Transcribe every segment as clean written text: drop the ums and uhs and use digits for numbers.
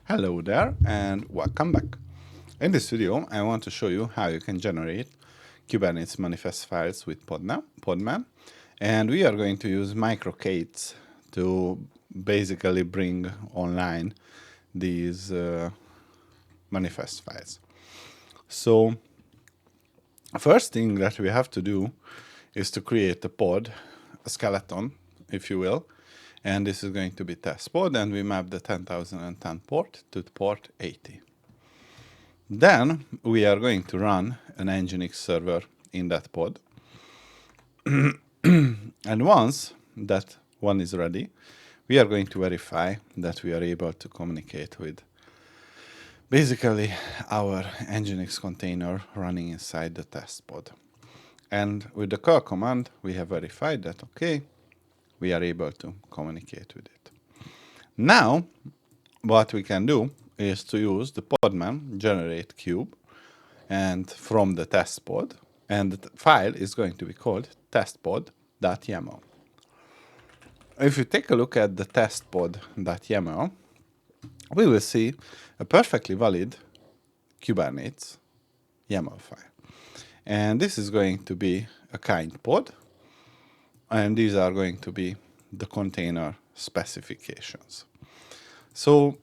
Hello there and welcome back. In this video, I want to show you how you can generate Kubernetes manifest files with Podman. And we are going to use Microk8s to basically bring online these manifest files. So first thing that we have to do is to create a pod, a skeleton, if you will. And this is going to be test pod, and we map the 10,010 port to port 80. Then we are going to run an Nginx server in that pod. And once that one is ready, we are going to verify that we are able to communicate with basically our Nginx container running inside the test pod. And with the curl command, we have verified that, okay, we are able to communicate with it. Now, what we can do is to use the Podman generate cube and from the test pod, and the file is going to be called testpod.yaml. If you take a look at the testpod.yaml, we will see a perfectly valid Kubernetes YAML file. And this is going to be a kind pod, and these are going to be the container specifications. So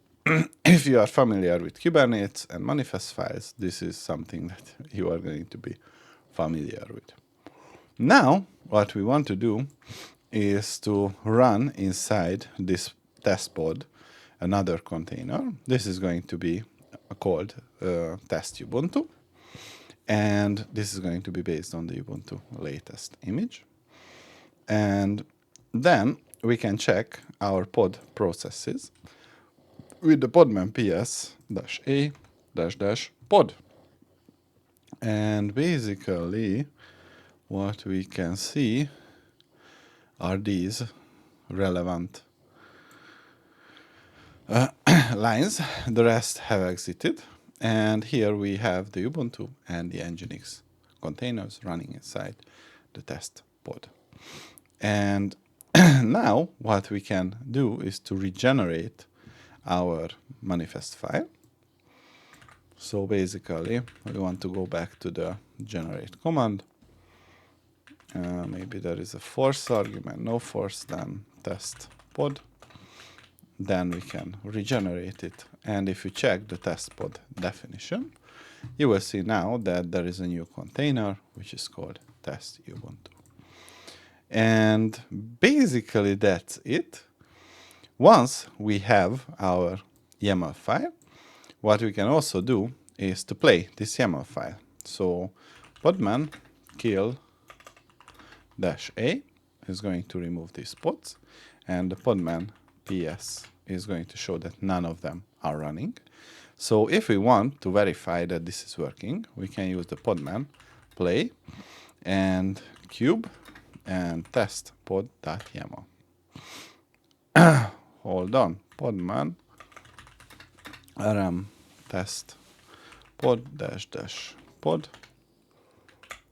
if you are familiar with Kubernetes and manifest files, this is something that you are going to be familiar with. Now, what we want to do is to run inside this test pod another container. This is going to be called test Ubuntu. And this is going to be based on the Ubuntu latest image. And then we can check our pod processes with the Podman ps-a-pod. And basically, what we can see are these relevant lines. The rest have exited. And here we have the Ubuntu and the Nginx containers running inside the test pod. And now what we can do is to regenerate our manifest file. So basically, we want to go back to the generate command. Maybe there is a force argument, no force, then test pod. Then we can regenerate it. And if you check the test pod definition, you will see now that there is a new container, which is called test Ubuntu. And basically that's it. Once we have our YAML file, what we can also do is to play this YAML file. So Podman kill-a is going to remove these pods, and the Podman ps is going to show that none of them are running. So if we want to verify that this is working, we can use the Podman play and cube and test pod.yaml. Hold on, Podman rm test pod -pod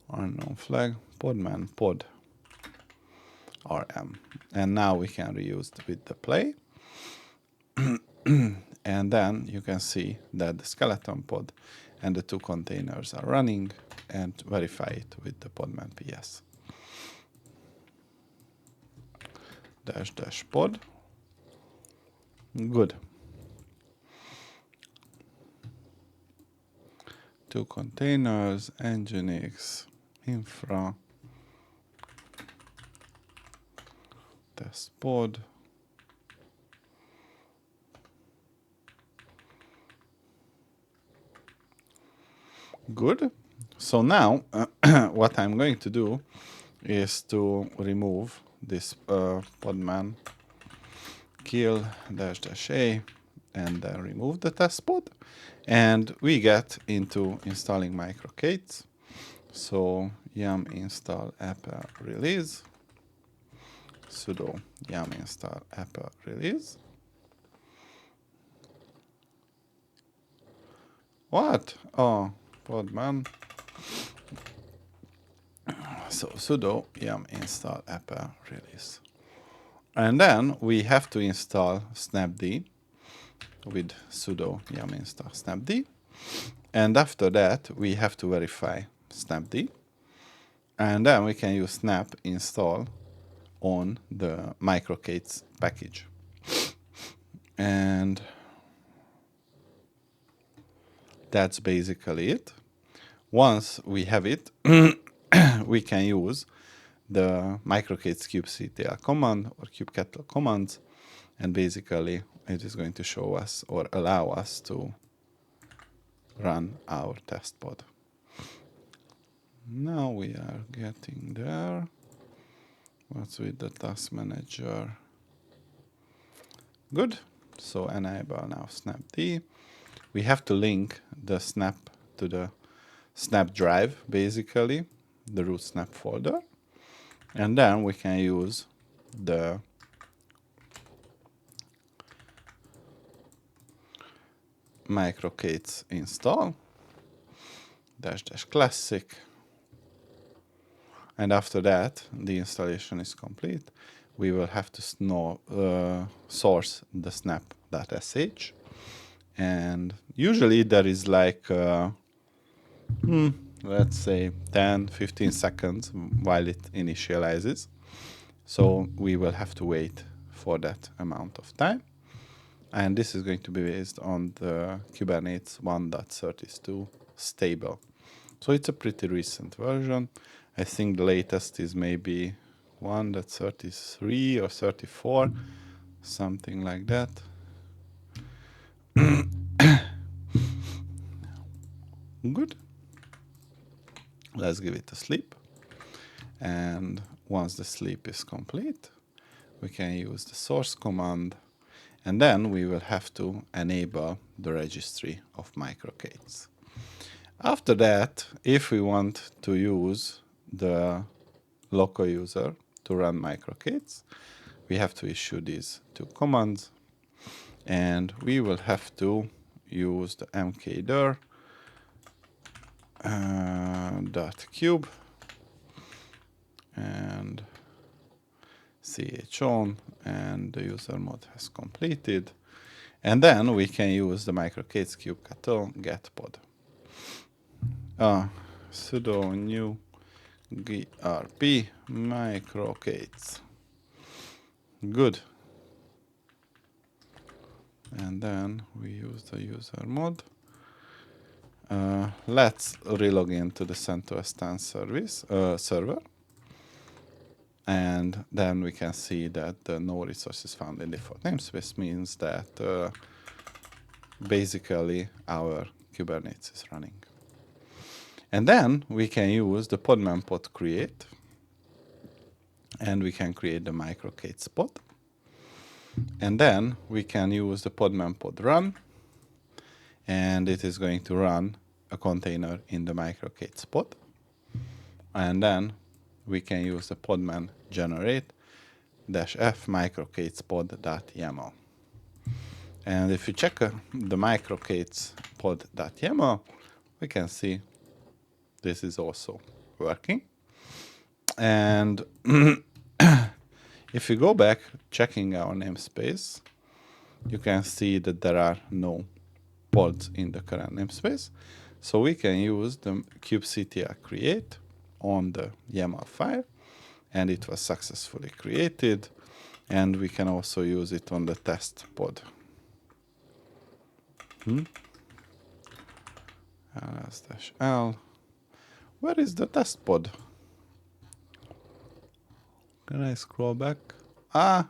unknown flag Podman pod rm, and now we can reuse it with the play. And then you can see that the skeleton pod and the two containers are running, and verify it with the Podman ps -pod. Good. Two containers, Nginx, infra, test pod. Good. So now what I'm going to do is to remove this Podman kill-a and then remove the test pod, and we get into installing Microk8s. So yum install app release sudo yum install app release. What? Oh, Podman. So sudo yum install app release. And then we have to install snapd with sudo yum install snapd. And after that, we have to verify snapd. And then we can use snap install on the Microk8s package. And that's basically it. Once we have it, we can use the Microk8s kubectl command or kubectl commands, and basically it is going to show us or allow us to run our test pod. Now we are getting there. What's with the task manager? Good. So enable now snapd. We have to link the snap to the snap drive, basically, the root snap folder. And then we can use the Microk8s install -- classic. And after that, the installation is complete. We will have to source the snap.sh. And usually there is like, let's say 10-15 seconds while it initializes. So we will have to wait for that amount of time. And this is going to be based on the Kubernetes 1.32 stable. So it's a pretty recent version. I think the latest is maybe 1.33 or 34, something like that. Good. Let's give it a sleep. And once the sleep is complete, we can use the source command. And then we will have to enable the registry of Microk8s. After that, if we want to use the local user to run Microk8s, we have to issue these two commands. And we will have to use the mkdir .cube and chown, and the user mod has completed. And then we can use the Microk8s kubectl get pod. Sudo new grp Microk8s. Good. And then we use the user mod. Let's relog into the CentOS 10 server. And then we can see that no resources found in default namespace means that basically our Kubernetes is running. And then we can use the Podman pod create, and we can create the Microk8s pod. And then we can use the Podman pod run, and it is going to run a container in the Microk8s pod. And then we can use the Podman generate -f Microk8s pod.yaml. And if you check the Microk8s pod.yaml, we can see this is also working. And if you go back checking our namespace, you can see that there are no pods in the current namespace. So we can use the kubectl create on the YAML file, and it was successfully created. And we can also use it on the test pod. ls-l. Where is the test pod? Can I scroll back? I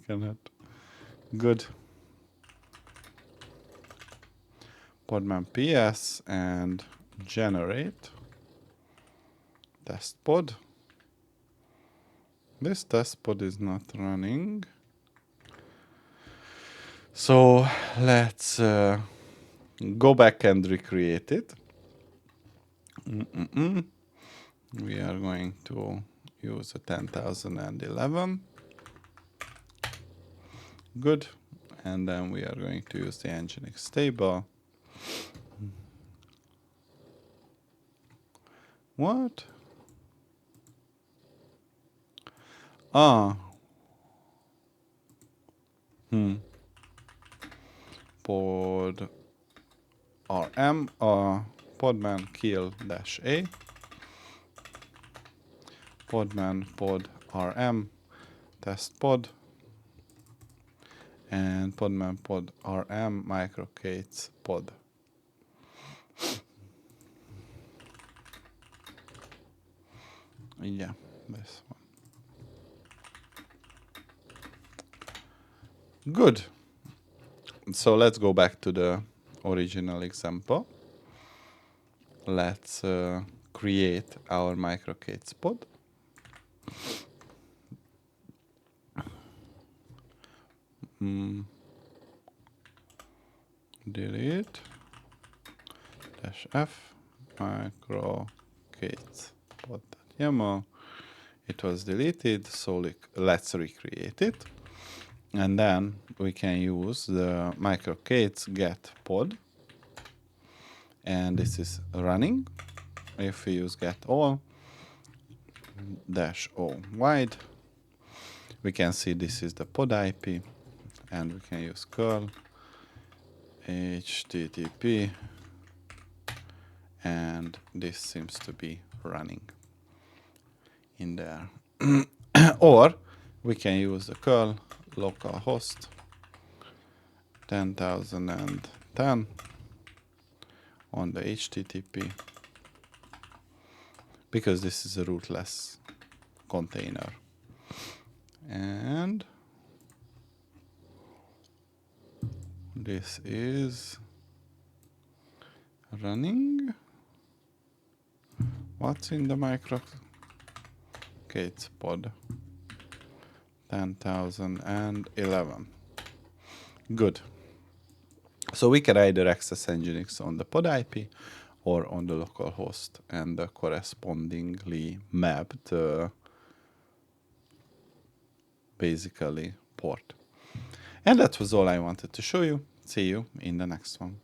cannot. Good. Podman ps and generate test pod. This test pod is not running. So let's go back and recreate it. We are going to use a 10,011. Good. And then we are going to use the Nginx stable. What? pod rm podman kill-a podman pod rm test pod and podman pod rm Microk8s pod. Yeah, this one. Good. So let's go back to the original example. Let's create our Microk8s pod. Delete -f Microk8s pod.yaml. It was deleted, so let's recreate it. And then we can use the Microk8s get pod. And this is running. If we use get all -o wide, we can see this is the pod IP, and we can use curl HTTP, and this seems to be running in there. Or we can use the curl localhost 10,010 on the HTTP, because this is a rootless container. And this is running. What's in the Microk8s pod? 10,011. Good. So we can either access Nginx on the pod IP or on the local host and the correspondingly mapped basically port. And that was all I wanted to show you. See you in the next one.